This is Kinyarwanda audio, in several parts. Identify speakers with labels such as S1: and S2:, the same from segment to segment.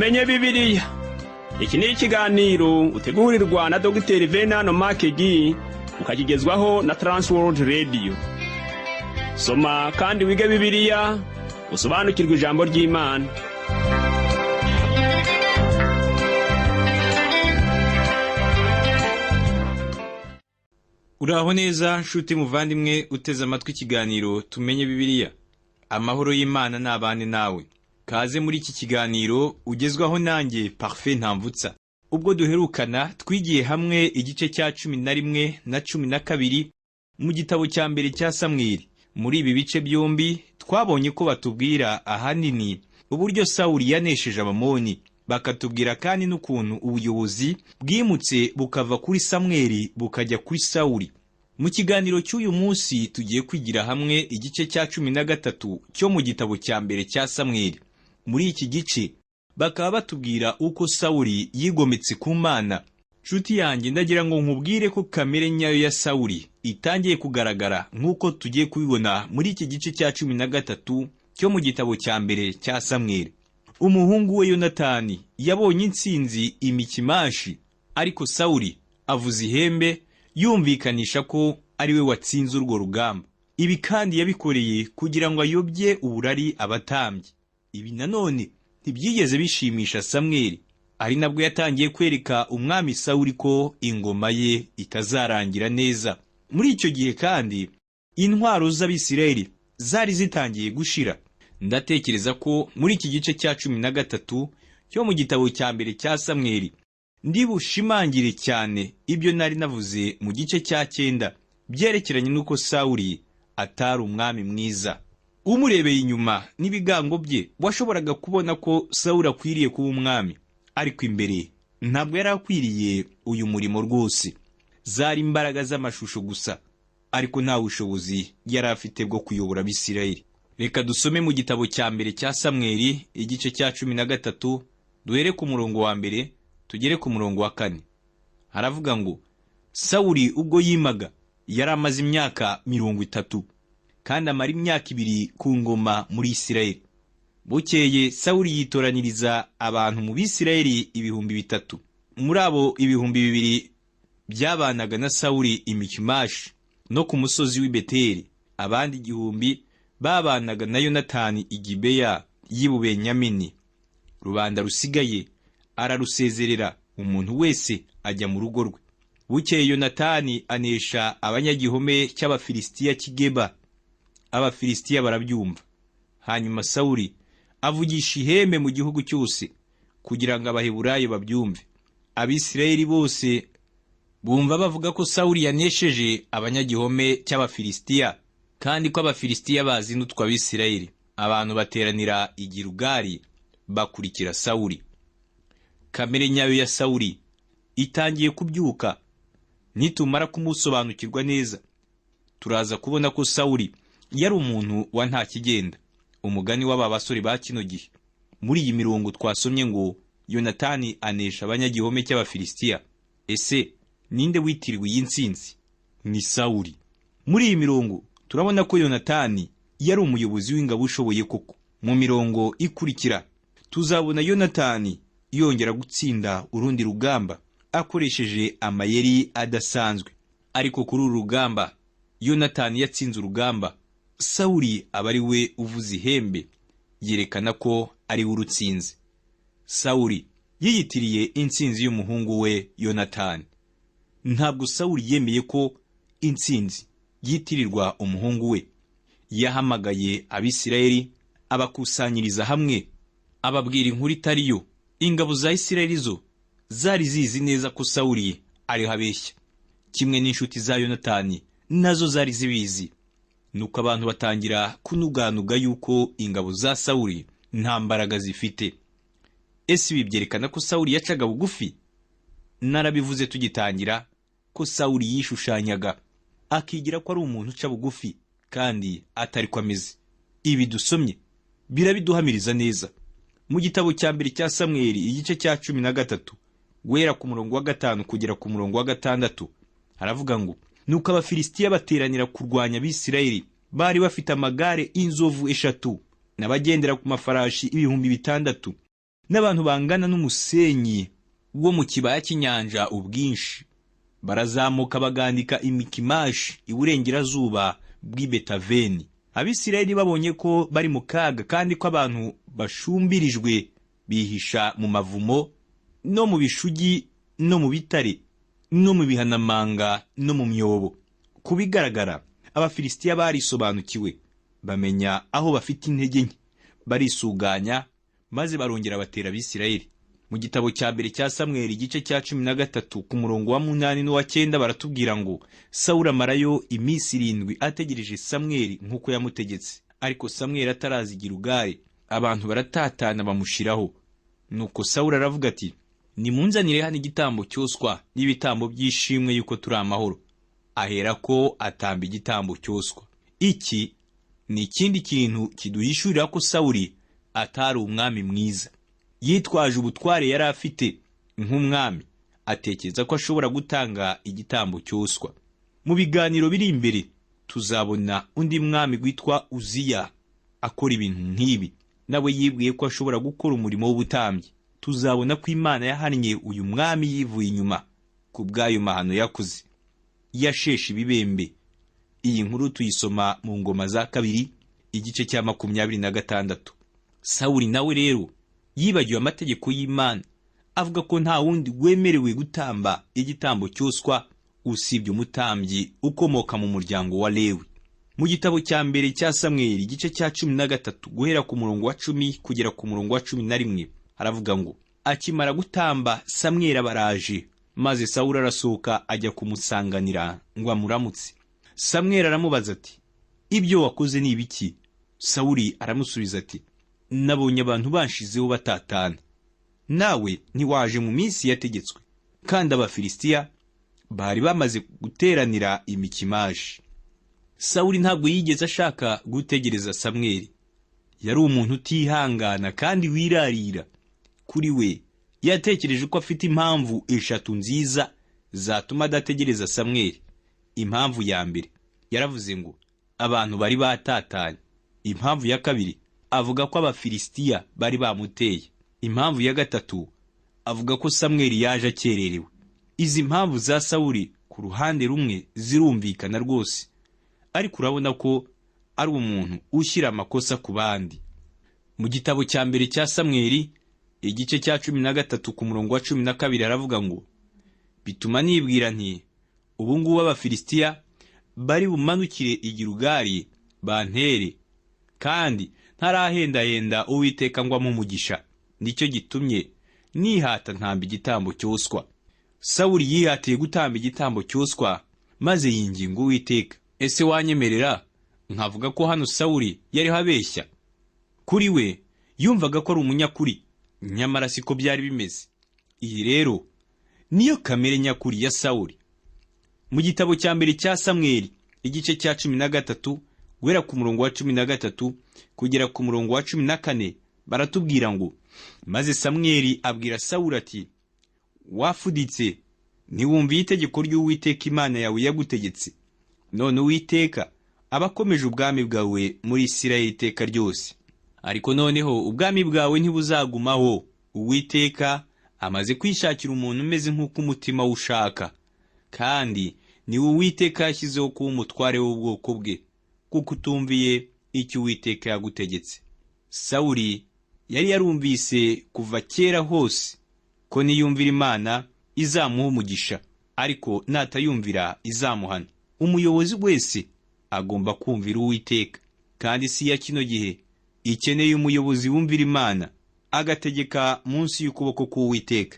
S1: tumenye Bibiliya. Iki ni ikiganiro utegurirwa na Dr. Venano Makegi ukakigezwaho na Transworld Radio. Soma kandi wige Bibiliya, usobanukirwe ijambo ry'Imana.
S2: Uraho neza nshuti muvandimwe uteze amatwi ikiganiro tumenye Bibiliya. Amahoro y'Imana n'abane nawe. Kaze muri iki kiganiro ugezwaho nanjye Parfait Ntamvutsa. Ubwo duherukana twigiye hamwe igice cya 11 na 12 mu gitabo cya mbere cya Samweli. Muri ibi bice byombi twabonye ko batubwira ahanini uburyo Sawuli yanesheje Abamoni, bakatubwira kandi n'ukuntu ubuyobozi bwimutse bukava kuri Samweli bukajya kuri Sawuli. Mu kiganiro cy'uyu munsi tugiye kwigira hamwe igice cya 13 cyo mu gitabo cya mbere cya Samweli. Muri iki gice bakaba batubwira uko Sawuli yigometse ku Mana. Nshuti yanjye, ndagira ngo nkubwire ko kamere nyayo ya Sawuli itangiye kugaragara nk'uko tugiye kubibona muri iki gice cya 13 cyo mu gitabo cya mbere cya Samweli. Umuhungu we Yonatani yabonye intsinzi i Mikimashi, ariko Sawuli avuza ihembe yumvikanisha ko ari we watsinze urwo rugamba. Ibi kandi yabikoreye kugira ngo ayobye uburari abatambyi. Ibi nanone ntibyigeze bishimisha Samweli, ari nabwo yatangiye kwereka umwami Sawuli ko ingoma ye itazarangira neza. Muri icyo gihe kandi intwaro z'Abisirayeli zari zitangiye gushira. Ndatekereza ko muri iki gice cya 13 cyo mu gitabo cya mbere cya Samweli ndibushimangire cyane ibyo nari navuze mu gice cya 9 byerekeranye n'uko Sawuli atari umwami mwiza. Umurebeye inyuma n'ibigango bye washoboraga kubona ko Sawuli akwiriye kuba umwami, ariko imbere ntabwo yari akwiriye uyu murimo rwose. Zari imbaraga z'amashusho gusa, ariko nta bushobozi yari afite bwo kuyobora Abisirayeli. Reka dusome mu gitabo cya mbere cya Samweli igice cya 13 duhere ku murongo wa mbere tugere ku murongo wa 4. Haravuga ngo Sawuli ubwo yimaga yari amaze imyaka 30 kandi amara imyaka 2 ku ngoma muri Isirayeli. Bukeye Sawuli yitoraniriza abantu mu Bisirayeli 3,000. Muri abo 2,000 byabanaga na Sawuli i Mikimashi no ku musozi w'i Beteli. Abandi 1,000 babanaga na Yonatani i Gibeya y'i Benyamini. Rubanda rusigaye ararusezerera, umuntu wese ajya mu rugo rwe. Bukeye Yonatani anesha abanyagihome cy'Abafilisitiya Kigeba. Abafilisitiya barabyumva. Hanyuma Sawuli avugisha ihembe mu gihugu cyose kugira ngo Abaheburayo babyumve. Abisirayeli bose bumva bavuga ko Sawuli yanesheje abanyagihome cy'Abafilisitiya kandi ko Abafilisitiya bazinutwa Abisirayeli. Abantu bateranira i Gilugali bakurikira Sawuli. Kamere nyayo ya Sawuli itangiye kubyuka. Nitumara kumusobanukirwa neza turaza kubona ko Sawuli yari umuntu wa nta kigenda. Umugani w'aba basore ba kino gihe. Muri iyi mirongo twasomye ngo Yonatani anesha abanyagihome cy'Abafilisitiya. Ese ninde witiriwe iyi ntsinzi? Ni Sawuli. Muri iyi mirongo turabona ko Yonatani yari umuyobozi w'ingabo ushoboye koko. Mu mirongo ikurikira tuzabona Yonatani yongera gutsinda urundi rugamba akoresheje amayeri adasanzwe. Ariko kuri uru rugamba Yonatani yatsinze urugamba, Sawuli aba ari we uvuza ihembe, yerekana ko ari we urutsinze. Sawuli yiyitiriye intsinzi y'umuhungu we Yonatani. Ntabwo Sawuli yemeye ko intsinzi yitirirwa umuhungu we. Yahamagaye Abisirayeli abakusanyiriza hamwe, ababwira inkuru itariyo. Ingabo za Isirayeli zo zari zizi neza ko Sawuli ari habeshya, kimwe n'inshuti za Yonatani nazo zari zibizi. Nuko abantu batangira kunuganuga yuko ingabo za Sawuli nta mbaraga zifite. Ese ibi byerekana ko Sawuli yacaga bugufi? Narabivuze tugitangira ko Sawuli yishushanyaga akigira ko ari umuntu uca bugufi kandi atari ko ameze. Ibi dusomye birabiduhamiriza neza. Mu gitabo cya mbere cya Samweli igice cya 13 guhera ku murongo wa 5 kugera ku murongo wa 6 haravuga ngo nuko Abafilisitiya bateranira kurwanya Abisirayeli. Bari bafite amagare inzovu 3 n'abagendera ku mafarashi 6,000. n'abantu bangana n'umusenyi wo mu kibaya cy'inyanja ubwinshi. Barazamuka bagandika Imikimashi iburengerazuba bw'i Betaveni. Abisirayeli babonye ko bari mu kaga kandi ko abantu bashumbirijwe, bihisha mu mavumo no mu bishugi no mu bitare no mu bihanamanga no mu myobo. Ku bigaragara Abafilisitiya barisobanukiwe, bamenya aho bafite intege nke, barisuganya maze barongera batera Abisirayeli. Mu gitabo cya mbere cya Samweli igice cya 13 ku murongo wa 8 n'uwa 9 baratubwira ngo Sawuli amarayo iminsi 7 ategereje Samweli nk'uko yamutegetse. Ariko Samweli ataraza i Gilugari, abantu baratatana bamushiraho. Nuko Sawuli aravuga ati, nimunzanire hano igitambo cyoswa n'ibitambo by'ishimwe yuko turi amahoro. Aherako atamba igitambo cyoswa. Iki ni ikindi kintu kiduhishurira ko Sawuli atari umwami mwiza. Yitwaje ubutware yari afite nk'umwami, atekereza ko ashobora gutanga igitambo cyoswa. Mu biganiro biri imbere tuzabona undi mwami witwa Uziya akora ibintu nk'ibi, nawe yibwiye ko ashobora gukora umurimo w'ubutambyi. Tuzabona ko Imana yahannye uyu mwami yivuye inyuma ku bw'ayo mahano yakoze, yasheshe ibibembe. Iyi nkuru tuyisoma mu Ngoma za Kabiri igice cya 26. Sawuli nawe rero yibagiwe amategeko y'Imana, avuga ko nta wundi wemerewe gutamba igitambo cyoswa usibye umutambyi ukomoka mu muryango wa Lewi. Mu gitabo cya mbere cya Samweli igice cya 13 guhera ku murongo wa 10 kugera ku murongo wa 11 haravuga ngo, akimara gutamba Samweli abaraje, maze Sawuli arasohoka ajya kumusanganira ngo amuramutse. Samweli aramubaza ati, ibyo wakoze ni ibiki? Sawuli aramusubiza ati, nabonye abantu banshizeho batatana. Nawe ntiwaje mu minsi yategetswe, kandi Abafilisitiya bari bamaze guteranira i Mikimashi. Sawuli ntabwo yigeze ashaka gutegereza Samweli. Yari umuntu utihangana kandi wirarira. Kuri we yatekereje ko afite impamvu eshatu nziza zatuma adategereza Samweli. Impamvu ya mbere, yaravuze ngo abantu bari batatanye. Impamvu ya kabiri, avuga ko Abafilisitiya bari bamuteye. Impamvu ya gatatu, avuga ko Samweli yaje akererewe. Izi mpamvu za Sawuli ku ruhande rumwe zirumvikana rwose, ariko urabona ko ari umuntu ushyira amakosa ku bandi. Mu gitabo cya mbere cya Samweli igice cya 13 ku murongo wa 12 aravuga ngo, bituma nibwira nti, ubu ngubu Abafilisitiya bari bumanukire i Gilugari bantere, kandi ntarahendahenda Uwiteka ngo amugisha. Nicyo gitumye nihata ntamba igitambo cyoswa. Sawuli yihatiye gutamba igitambo cyoswa, maze yinginga Uwiteka, ese wanyemerera nkavuga ko hano Sawuli yariho abeshya? Kuri we yumvaga ko ari umunyakuri, nyamara siko byari bimeze. Iyi rero niyo kamere nyakuri ya Sawuli. Mu gitabo cya mbere cya Samweli igice cya 13 guhera ku murongo wa 13 kugera ku murongo wa 14 baratubwira ngo, maze Samweli abwira Sawuli ati, wafuditse, ntiwumviye itegeko ry'Uwiteka Imana yawe yagutegetse. None Uwiteka aba akomeje ubwami bwawe muri Isirayeli iteka ryose. Ariko noneho ubwami bwawe ntibuzagumaho. Uwiteka amaze kwishakira umuntu umeze nk'uko umutima ushaka, kandi ni Uwiteka yashyizeho kuba umutware w'ubwoko bwe, kuko utumviye icyo Uwiteka yagutegetse. Sawuli yari yarumvise kuva kera hose ko niyumvira Imana izamuha umugisha, ariko natayumvira izamuhana. Umuyobozi wese agomba kumvira Uwiteka, kandi si ya kino gihe ikeneye umuyobozi wumvira Imana agategeka munsi y'ukuboko k'Uwiteka.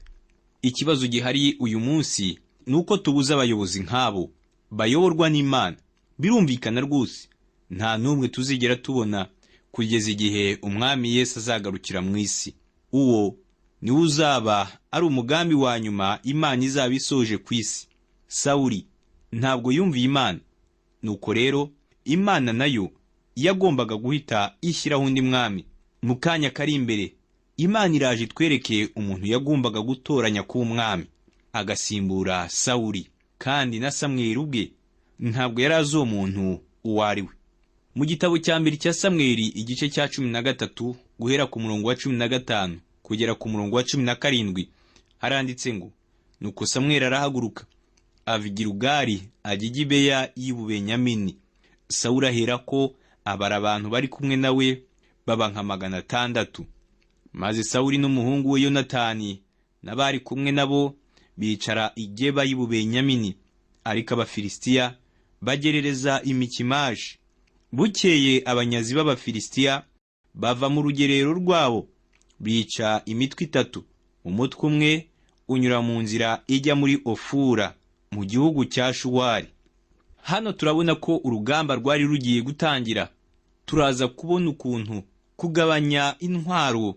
S2: Ikibazo gihari uyu munsi nuko tubuza abayobozi nk'abo bayoborwa n'Imana. Birumvikana rwose nta n'umwe tuzigera tubona kugeza igihe umwami Yesu azagarukira mu isi. Uwo niwe uzaba ari umugambi wa nyuma Imana izaba isoje ku isi. Sawuli ntabwo yumviye Imana, nuko rero Imana nayo yagombaga guhita ishyiraho undi mwami. Mu kanya kari imbere Imana iraje itwereke umuntu yagombaga gutoranya kuba umwami agasimbura Sawuli, kandi na Samweli ubwe ntabwo yari azi uwo muntu uwo ari we. Mu gitabo cya mbere cya Samweli igice cya 13 guhera ku murongo wa 15 kugera ku murongo wa 17 haranditse ngo, nuko Samweli arahaguruka ava i Gilugali ajya i Gibeya y'i Benyamini. Sawuli aherako abara abantu bari kumwe nawe baba nka 600. Maze Sawuli n'umuhungu we Yonatani n'abari kumwe nabo bicara i Geba y'i Benyamini, ariko Abafilisitiya bagerereza i Mikimashi. Bukeye abanyazi b'Abafilisitiya bava mu rugerero rwabo, bica imitwe 3. Umutwe umwe unyura mu nzira ijya muri Ofura mu gihugu cya Shuwari. Hano turabona ko urugamba rwari rugiye gutangira. Turaza kubona ukuntu kugabanya intwaro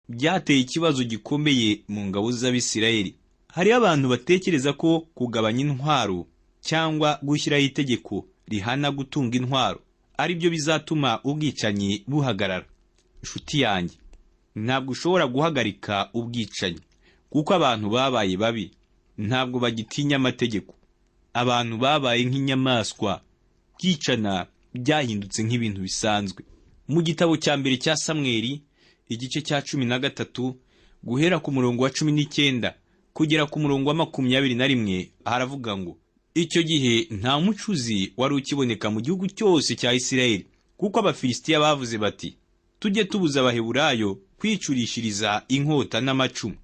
S2: byateye ikibazo gikomeye mu ngabo z'Abisirayeli. Hari abantu batekereza ko kugabanya intwaro cyangwa gushyiraho itegeko rihana gutunga intwaro ari byo bizatuma ubwicanyi buhagarara. Inshuti yanjye, ntabwo ushobora guhagarika ubwicanyi, kuko abantu babaye babi, ntabwo bagitinya amategeko. Abantu babaye nk'inyamaswa, kwicana byahindutse nk'ibintu bisanzwe. Mu gitabo cya mbere cya Samweli igice cya 13 guhera ku murongo wa 19 kugera ku murongo wa 21 haravuga ngo, icyo gihe nta mucuzi wari ukiboneka mu gihugu cyose cya Isirayeli, kuko Abafilisitiya bavuze bati, tujye tubuza Abaheburayo kwicurishiriza inkota n'amacumu.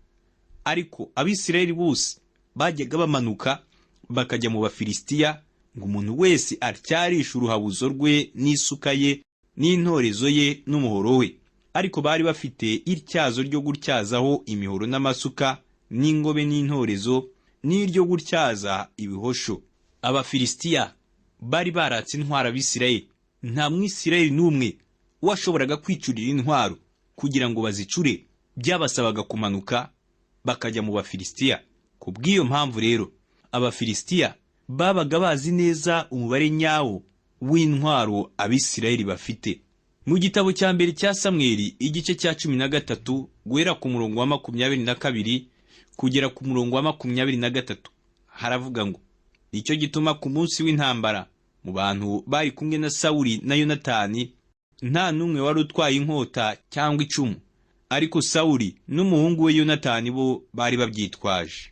S2: Ariko Abisirayeli bose bajyaga bamanuka bakajya mu Bafilisitiya, ngo umuntu wese atyarisha uruhabuzo rwe n'isuka ye n'intorezo ye n'umuhoro we. Ariko bari bafite ityazo ryo gutyazaho imihoro n'amasuka n'ingobe n'intorezo, n'iryo gutyaza ibihosho. Abafilisitiya bari baratse intwaro Abisirayeli. Nta Mwisirayeli n'umwe washoboraga kwicurira intwaro kugira ngo bazicure. Byabasabaga kumanuka bakajya mu Bafilisitiya. Ku bw'iyo mpamvu rero, Abafilisitiya babaga bazi neza umubare nyawo w'intwaro Abisirayeli bafite. Mu gitabo cya mbere cya Samweli igice cya 13 guhera ku murongo wa 22 kugera ku murongo wa 23 haravuga ngo, nicyo gituma ku munsi w'intambara mu bantu bari kumwe na Sawuli na Yonatani nta n'umwe wari utwaye inkota cyangwa icumu, ariko Sawuli n'umuhungu we Yonatani bo bari babyitwaje.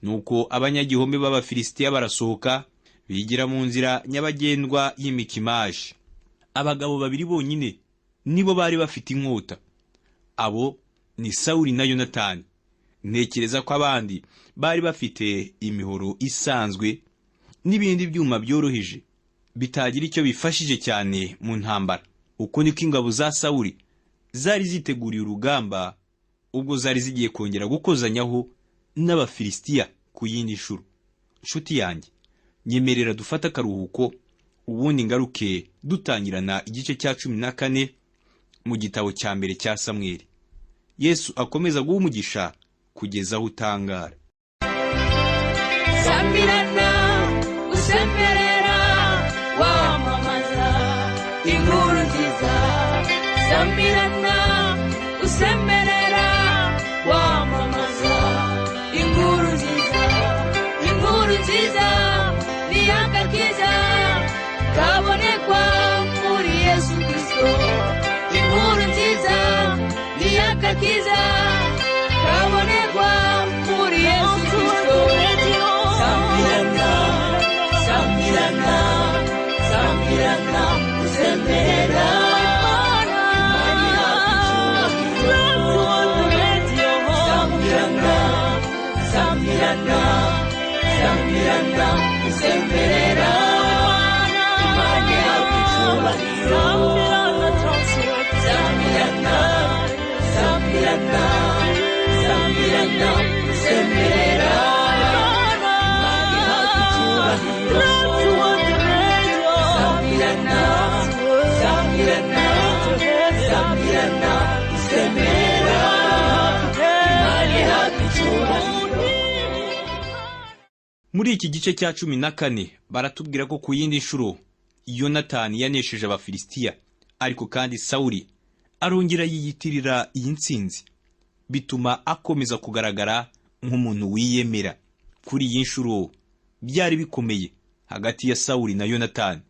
S2: Nuko abanyagihome b'Abafilisitiya barasohoka bigira mu nzira nyabagendwa y'Imikimashi. Abagabo 2 bonyine nibo bari bafite inkota. Abo ni Sawuli na Yonatani. Ntekereza ko abandi bari bafite imihoro isanzwe n'ibindi byuma byoroheje bitagira icyo bifashije cyane mu ntambara. Uko niko ingabo za Sawuli zari ziteguriye urugamba ubwo zari zigiye kongera gukozanyaho n'Abafilisitiya ku yindi nshuro. Nshuti yanjye, nyemerera dufata akaruhuko, ubundi ngaruke dutangirana igice cya 14 mu gitabo cya mbere cya Samweli. Yesu akomeza guha umugisha kugeza aho utangara.
S3: Sambirana usemberera wamamaza inkuru nziza. Sambirana usemberera wamamaza inkuru nziza. Inkuru nziza ni agakiza kabonekwa muri Yesu Kristo. Inkuru nziza ni agakiza kabonekwa muri Yesu Kristo. Sambirana, sambirana, sambirana usemberera. Sambirana, sambirana, sambirana usemberera. Imani yawe icyubahiro. Sambirana, sambirana, sambirana usemberera. Imani yawe icyubahiro. Sambirana, sambirana, sambirana usemberera. Imani yawe icyubahiro.
S2: Muri iki gice cya 14 baratubwira ko ku yindi nshuro Yonatani yanesheje Abafilisitiya, ariko kandi Sawuli arongera yiyitirira iyi ntsinzi, bituma akomeza kugaragara nk'umuntu wiyemera. Kuri iyi nshuro byari bikomeye hagati ya Sawuli na Yonatani,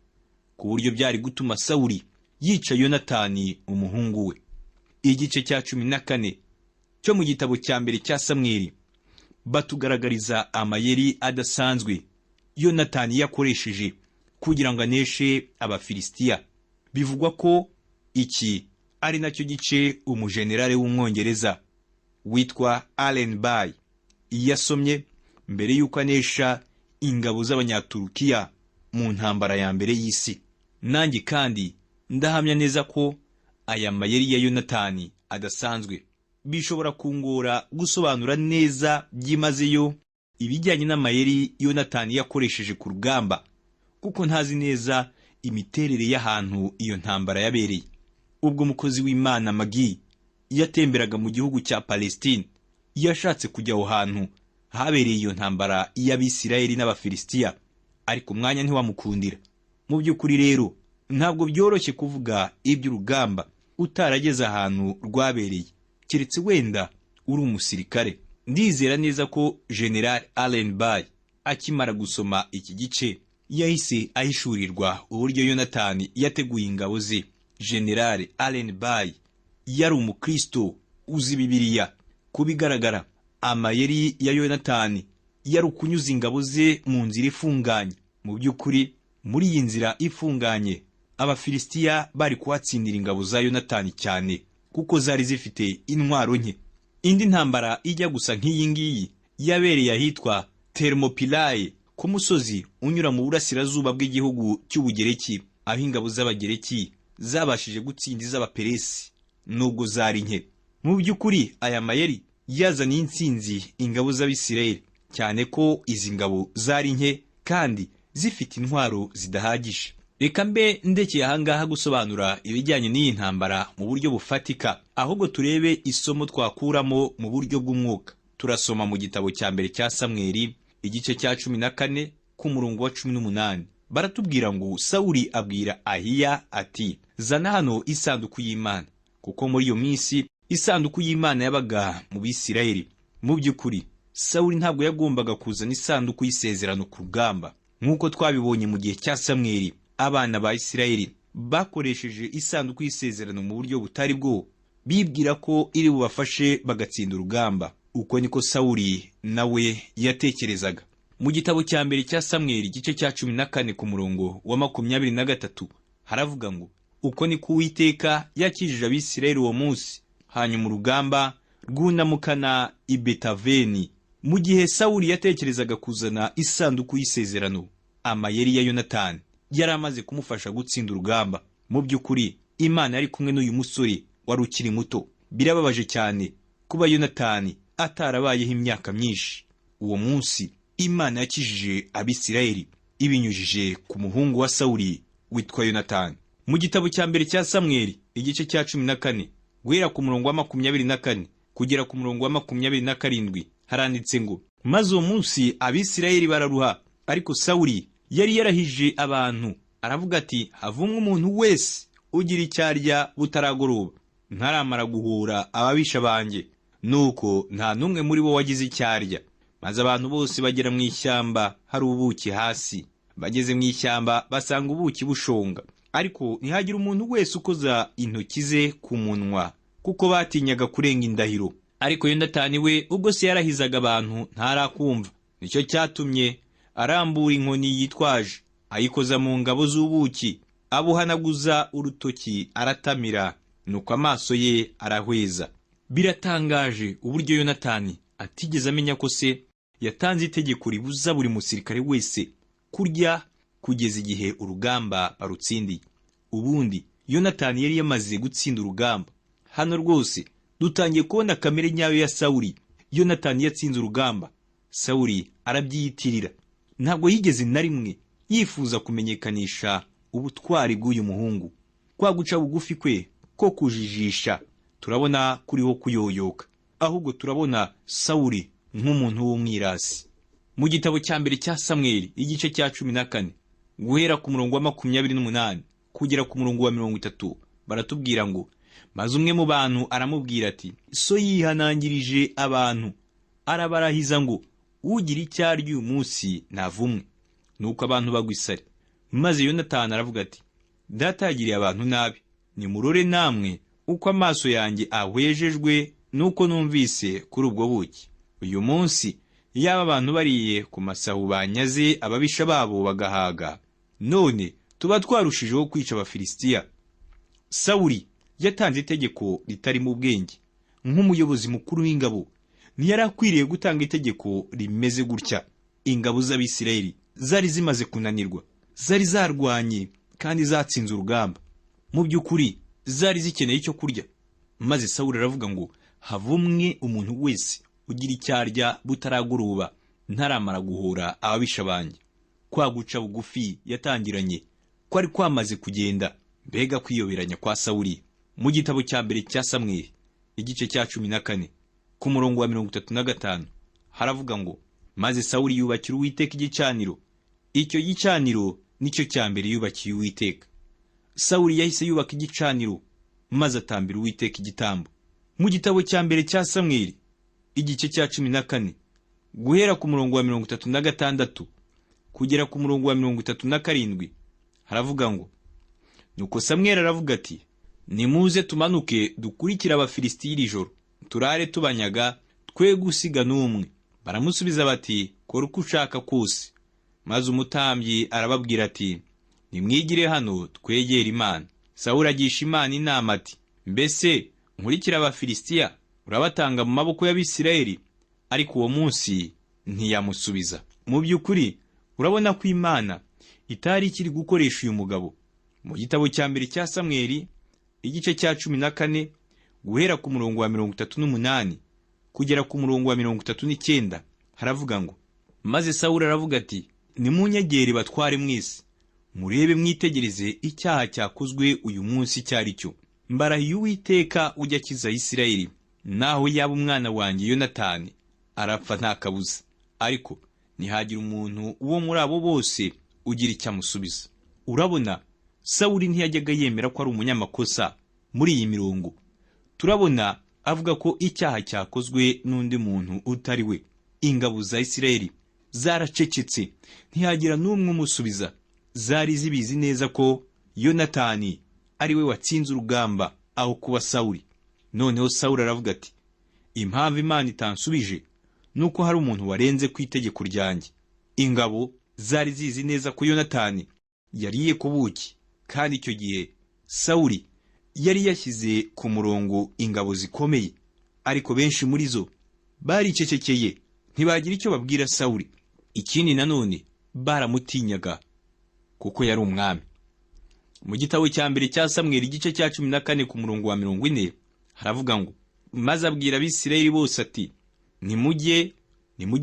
S2: ku buryo byari gutuma Sawuli yica Yonatani umuhungu we. Igice cya 14 cyo mu gitabo cya mbere cya Samweli batugaragariza amayeri adasanzwe Yonatani yakoresheje kugira ngo aneshe Abafilisitiya. Bivugwa ko iki ari nacyo gice umujenerale w'umwongereza witwa Allen Bay yasomye mbere y'uko anesha ingabo z'Abanyaturukiya mu ntambara ya mbere y'isi. Nanjye kandi ndahamya neza ko aya mayeri ya Yonatani adasanzwe. Bishobora kungora gusobanura neza byimazeyo ibijyanye n'amayeri Yonatani yakoresheje ku rugamba, kuko ntazi neza imiterere y'ahantu iyo ntambara yabereye. Ubwo umukozi w'Imana Magi yatemberaga mu gihugu cya Palestine, yashatse kujya aho hantu habereye iyo ntambara y'Abisirayeli n'Abafilisitiya, ariko umwanya ntiwamukundira. Mu by'ukuri rero ntabwo byoroshye kuvuga iby'urugamba utarageze ahantu rwabereye, keretse wenda uri umusirikare. Ndizera neza ko General Allen Bay akimara gusoma iki gice yahise ahishurirwa uburyo Yonatani yateguye ingabo ze. General Allen Bay yari umukristo uzi Bibiliya. Kubigaragara, amayeri ya Yonatani yari ukunyuza ingabo ze mu nzira ifunganye. Mu by'ukuri muri iyi nzira ifunganye Abafilisitiya bari kuhatsindira ingabo za Yonatani cyane, kuko zari zifite intwaro nke. Indi ntambara ijya gusa nk'iyi ngiyi yabereye ahitwa Thermopylae ku musozi unyura mu burasirazuba bw'igihugu cy'Ubugereki, aho ingabo z'Abagereki zabashije gutsinda iz'Abaperesi nubwo zari nke. Mu by'ukuri aya mayeri yazaniye intsinzi ingabo z'Abisirayeli, cyane ko izi ngabo zari nke kandi zifite intwaro zidahagije. Reka mbe ndekeye ahangaha gusobanura ibijyanye n'iyi ntambara mu buryo bufatika, ahubwo turebe isomo twakuramo mu buryo bw'umwuka. Turasoma mu gitabo cya mbere cya Samweli igice cya 14 ku murongo wa 18. Baratubwira ngo Sawuli abwira Ahiya ati, zana hano isanduku y'Imana, kuko muri iyo minsi isanduku y'Imana yabaga mu Bisirayeli. Mu by'ukuri Sawuli ntabwo yagombaga kuzana isanduku y'isezerano ku rugamba. Nk'uko twabibonye mu gihe cya Samweli, abana ba Isirayeli bakoresheje isanduku y'isezerano mu buryo butari bwo, bibwira ko iri bubafashe bagatsinda urugamba. Uko niko Sawuli nawe yatekerezaga. Mu gitabo cya mbere cya Samweli igice cya 14 ku murongo wa 23 haravuga ngo, uko niko Uwiteka yakijije Abisirayeli uwo munsi. Hanyuma urugamba rwunamukana i Betaveni. Mu gihe Sawuli yatekerezaga kuzana isanduku y'isezerano, amayeri ya Yonatani yari amaze kumufasha gutsinda urugamba. Mu by'ukuri Imana yari kumwe n'uyu musore wari ukiri muto. Birababaje cyane kuba Yonatani atarabayeho imyaka myinshi. Uwo munsi Imana yakijije Abisirayeli ibinyujije ku muhungu wa Sawuli witwa Yonatani. Mu gitabo cya mbere cya Samweli igice cya 14 guhera ku murongo wa 24 kugera ku murongo wa 27 haranditse ngo, maze uwo munsi Abisirayeli bararuha, ariko Sawuli yari yarahije abantu, aravuga ati, havumwe umuntu wese ugira icyarya butaragoroba ntaramara guhura ababisha banjye. Nuko nta numwe muri bo wagize icyarya. Maze abantu bose bagera mu ishyamba, hari ubuki hasi. Bageze mu ishyamba basanga ubuki bushonga, ariko ntihagira umuntu wese ukoza intoki ze ku munwa, kuko batinyaga kurenga indahiro. Ariko Yonatani we ubwo se yarahizaga abantu ntarakumva. Nicyo cyatumye arambura inkoni yitwaje, ayikoza mu ngabo z'ubuki, abuhanaguza urutoki aratamira, nuko amaso ye arahweza. Biratangaje uburyo Yonatani atigeze amenya ko se yatanze itegeko ribuza buri musirikare wese kurya kugeza igihe urugamba barutsindiye. Ubundi Yonatani yari yamaze gutsinda urugamba. Hano rwose dutangiye kubona kamere nyayo ya Sawuli. Yonatani yatsinze urugamba, Sawuli arabyiyitirira. Ntabwo yigeze na rimwe yifuza kumenyekanisha ubutwari bw'uyu muhungu. Kwa guca bugufi kwe ko kujijisha turabona kuriho kuyoyoka, ahubwo turabona Sawuli nk'umuntu w'umwirasi. Mu gitabo cya mbere cya Samweli igice cya 14 guhera ku murongo wa 28 kugera ku murongo wa 30 baratubwira ngo, maze umwe mu bantu aramubwira ati, so yihanangirije abantu arabarahiza ngo, ugira icyarya uyu munsi navumwe. Nuko abantu bagwa isari. Maze Yonatani aravuga ati, data yagiriye abantu nabi, nimurore namwe uko amaso yanjye ahwejejwe nuko numvise kuri ubwo buki. Uyu munsi yaba abantu bariye ku masahu banyaze ababisha babo bagahaga, none tuba twarushijeho kwica Abafilisitiya. Sawuli yatanze itegeko ritari mu bwenge. Nk'umuyobozi mukuru w'ingabo ntiyari akwiriye gutanga itegeko rimeze gutya. Ingabo z'Abisirayeli zari zimaze kunanirwa, zari zarwanye kandi zatsinze urugamba. Mu by'ukuri zari zikeneye icyo kurya. Maze Sawuli aravuga ngo havumwe umuntu wese ugira icyo arya butaragoroba ntaramara guhora ababisha banjye. Kwa guca bugufi yatangiranye kwari kwamaze kugenda. Mbega kwiyoberanya kwa Sawuli. Mu gitabo cya mbere cya Samweli igice cya 14 ku murongo wa 35 haravuga ngo maze Sawuli yubakira Uwiteka igicaniro. Icyo gicaniro nicyo cya mbere yubakiye Uwiteka. Sawuli yahise yubaka igicaniro maze atambira Uwiteka igitambo. Mu gitabo cya mbere cya Samweli igice cya 14 guhera ku murongo wa 36 kugera ku murongo wa 37 haravuga ngo nuko Samweli aravuga ati nimuze tumanuke dukurikira Abafilisitiya iri joro turare tubanyaga twe gusiga n'umwe. Baramusubiza bati kora uko ushaka kose. Maze umutambyi arababwira ati nimwigire hano twegera Imana. Sawuli agisha Imana inama ati mbese nkurikira Abafilisitiya urabatanga mu maboko y'Abisirayeli? Ariko uwo munsi ntiyamusubiza. Mu by'ukuri urabona ko Imana itari ikiri gukoresha uyu mugabo. Mu gitabo cya mbere cya Samweli igice cya 14 guhera ku murongo wa 38 kugera ku murongo wa 39 haravuga ngo maze Sawuli aravuga ati nimunyegere batware mwese murebe mwitegereze icyaha cyakozwe uyu munsi cyari cyo. Mbarahiye Uwiteka ujya kiza Isirayeli naho yaba umwana wanjye Yonatani arapfa nta kabuza. Ariko nihagira umuntu uwo muri abo bose ugira icyo amusubiza. Urabona Sawuli ntiyajyaga yemera ko ari umunyamakosa. Muri iyi mirongo turabona avuga ko icyaha cyakozwe n'undi muntu utari we. Ingabo za Isirayeli zaracecetse ntihagira n'umwe umusubiza. Zari zibizi neza ko Yonatani ari we watsinze urugamba aho kuba Sawuli. Noneho Sawuli aravuga ati impamvu Imana itansubije nuko hari umuntu warenze ku itegeko ryanjye. Ingabo zari zizi neza ko Yonatani yariye ku buki, kandi icyo gihe Sawuli yari yashyize ku murongo ingabo zikomeye, ariko benshi muri zo baricecekeye ntibagira icyo babwira Sawuli. Ikindi nanone baramutinyaga kuko yari umwami. Mu gitabo cya mbere cya Samweli igice cya 14 ku murongo wa 40 haravuga ngo maze abwira Abisirayeli bose ati nimujye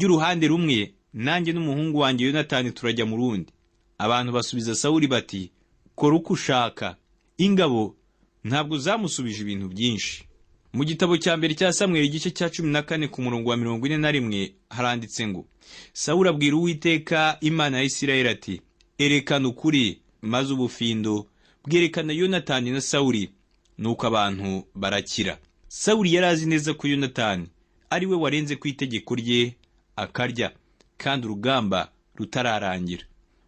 S2: uruhande rumwe nanjye n'umuhungu wanjye Yonatani turajya mu rundi. Abantu basubiza Sawuli bati kora uko ushaka. Ingabo ntabwo zamusubije ibintu byinshi. Mu gitabo cya mbere cya Samweli igice cya 14 ku murongo wa 41 haranditse ngo Sawuli abwira Uwiteka Imana ya Isirayeli ati erekana ukuri. Maze ubufindo bwerekana Yonatani na Sawuli, nuko abantu barakira. Sawuli yari azi neza ko Yonatani ari we warenze ku itegeko rye akarya, kandi urugamba rutararangira.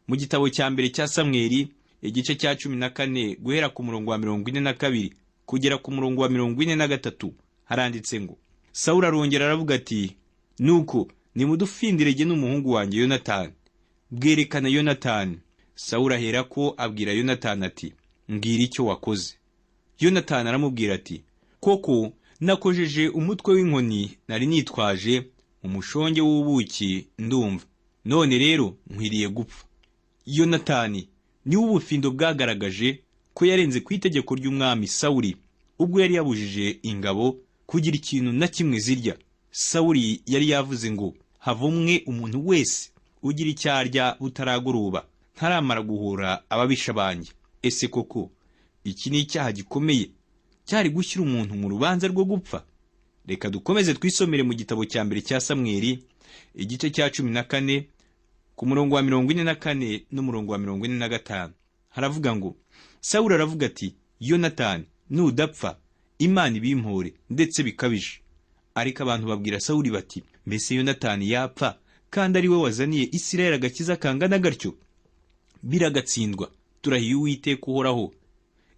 S2: Mu gitabo cya mbere cya Samweli igice cya 14 guhera ku murongo wa 42 kugera ku murongo wa 43 haranditse ngo Sawuli arongera aravuga ati nuko nimudufindire jye n'umuhungu wanjye Yonatani. Bwerekana Yonatani. Sawuli ahera ko abwira Yonatani ati mbwira icyo wakoze. Yonatani aramubwira ati koko nakojeje umutwe w'inkoni nari nitwaje umushonge w'ubuki ndumva, none rero nkwiriye gupfa. Yonatani ni ubufindo bwagaragaje ko yarenze ku itegeko ry'umwami Sawuli ubwo yari yabujije ingabo kugira ikintu na kimwe zirya. Sawuli yari yavuze ngo havumwe umuntu wese ugira icyo arya butaragoroba ntaramara guhora ababisha banjye. Ese koko iki ni icyaha gikomeye cyari gushyira umuntu mu rubanza rwo gupfa? Reka dukomeze twisomere mu gitabo cya mbere cya Samweli igice cya 14 ku murongo wa 44 n'umurongo wa 45 haravuga ngo Sawuli aravuga ati Yonatani nudapfa Imana ibimpore ndetse bikabije. Ariko abantu babwira Sawuli bati mbese Yonatani yapfa kandi ari we wazaniye Isirayeli agakiza kangana gatyo? Biragatsindwa turahiye Uwiteka uhoraho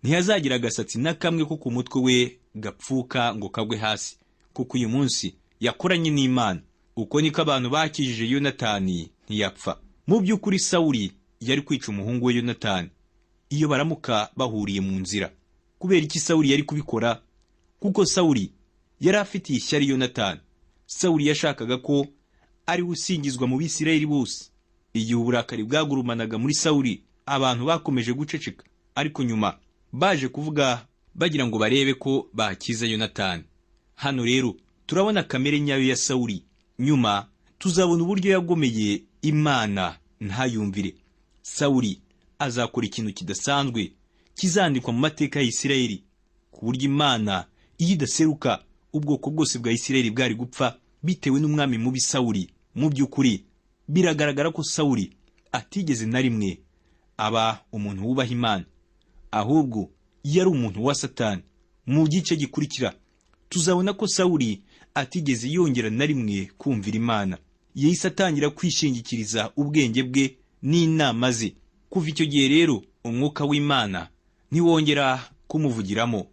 S2: ntihazagira agasatsi na kamwe ko ku mutwe we gapfuka ngo kagwe hasi kuko uyu munsi yakoranye n'Imana. Uko niko abantu bakijije Yonatani ntiyapfa. Mu by'ukuri Sawuli yari kwica umuhungu we Yonatani iyo baramuka bahuriye mu nzira. Kubera iki Sawuli yari kubikora? Kuko Sawuli yari afitiye ishyari Yonatani. Sawuli yashakaga ko ari usingizwa mu Bisirayeli bose. Igihe uburakari bwagurumanaga muri Sawuli, abantu bakomeje guceceka, ariko nyuma baje kuvuga bagira ngo barebe ko bakiza Yonatani. Hano rero turabona kamere nyayo ya Sawuli. Nyuma tuzabona uburyo yagomeye Imana ntayumvire. Sawuli azakora ikintu kidasanzwe kizandikwa mu mateka ya Isirayeli, ku buryo Imana iyo idaseruka ubwoko bwose bwa Isirayeli bwari gupfa bitewe n'umwami mubi Sawuli. Mu by'ukuri biragaragara ko Sawuli atigeze na rimwe aba umuntu wubaha Imana, ahubwo yari umuntu wa Satani. Mu gice gikurikira tuzabona ko Sawuli atigeze yongera na rimwe kumvira Imana. Yahise atangira kwishingikiriza ubwenge bwe n'inama ze. Kuva icyo gihe rero umwuka w'Imana ntiwongera kumuvugiramo,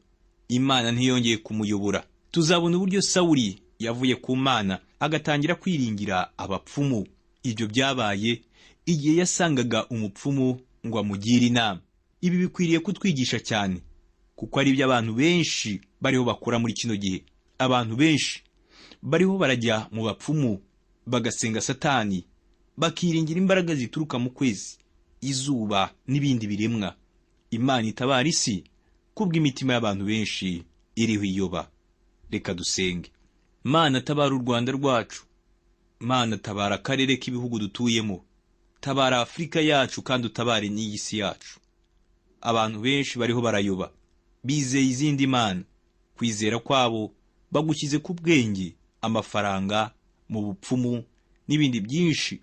S2: Imana ntiyongeye kumuyobora. Tuzabona uburyo Sawuli yavuye ku Mana agatangira kwiringira abapfumu. Ibyo byabaye igihe yasangaga umupfumu ngo amugire inama. Ibi bikwiriye kutwigisha cyane, kuko ari ibyo abantu benshi bariho bakora muri kino gihe. Abantu benshi bariho barajya mu bapfumu bagasenga Satani, bakiringira imbaraga zituruka mu kwezi, izuba n'ibindi biremwa. Imana itabara isi kubw'imitima y'abantu benshi iriho iyoba. Reka dusenge. Mana, tabara u Rwanda rwacu. Mana, tabara akarere k'ibihugu dutuyemo. Tabara Afurika yacu kandi utabare n'iyi si yacu. Abantu benshi bariho barayoba, bizeye izindi mana. Kwizera kwabo bagushyize ku bwenge, amafaranga, mu bupfumu n'ibindi byinshi.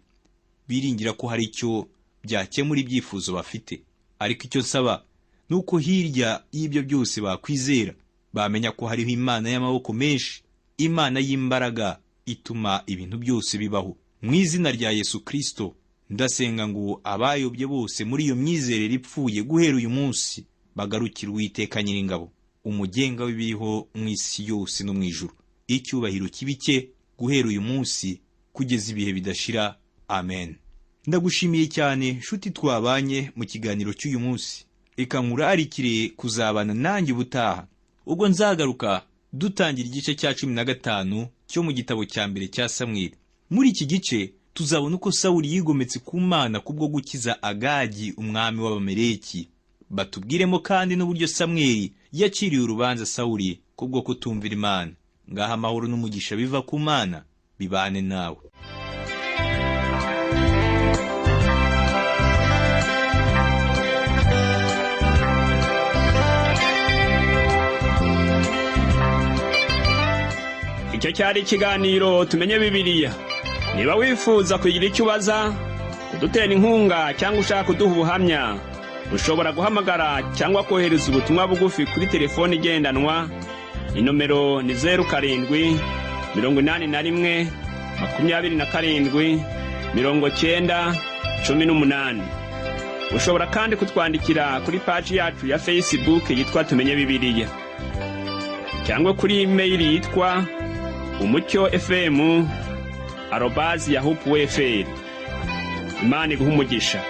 S2: Biringira ko hari icyo byakemura ibyifuzo bafite. Ariko icyo nsaba ni uko hirya y'ibyo byose bakwizera bamenya ko hariho Imana y'amaboko menshi, Imana y'imbaraga ituma ibintu byose bibaho. Mu izina rya Yesu Kristo ndasenga ngo abayobye bose muri iyo myizerere ipfuye guhera uyu munsi bagarukire Uwiteka Nyiringabo, umugenga w'ibiriho mu isi yose no mu ijuru. Icyubahiro kibi cye guhera uyu munsi kugeza ibihe bidashira. Amen. Ndagushimiye cyane nshuti twabanye mu kiganiro cy'uyu munsi. Reka nkurarikire kuzabana nanjye ubutaha, ubwo nzagaruka dutangira igice cya 15 cyo mu gitabo cya mbere cya Samweli. Muri iki gice tuzabona uko Sawuli yigometse ku Mana kubwo gukiza Agagi umwami w'Abameleki. Batubwiremo kandi n'uburyo Samweli yaciriye urubanza Sawuli kubwo kutumvira Imana. Ngaha amahoro n'umugisha biva ku Mana bibane nawe.
S1: Icyo cyari ikiganiro tumenye Bibiliya. Niba wifuza kugira icyo ubaza, kudutera inkunga cyangwa ushaka kuduha ubuhamya, ushobora guhamagara cyangwa kohereza ubutumwa bugufi kuri telefone igendanwa. Inomero ni 0781279018. Ushobora kandi kutwandikira kuri page yacu ya Facebook yitwa Tumenye Bibiliya, cyangwa kuri email yitwa umucyo@yahoo.fr. Imana iguhe umugisha.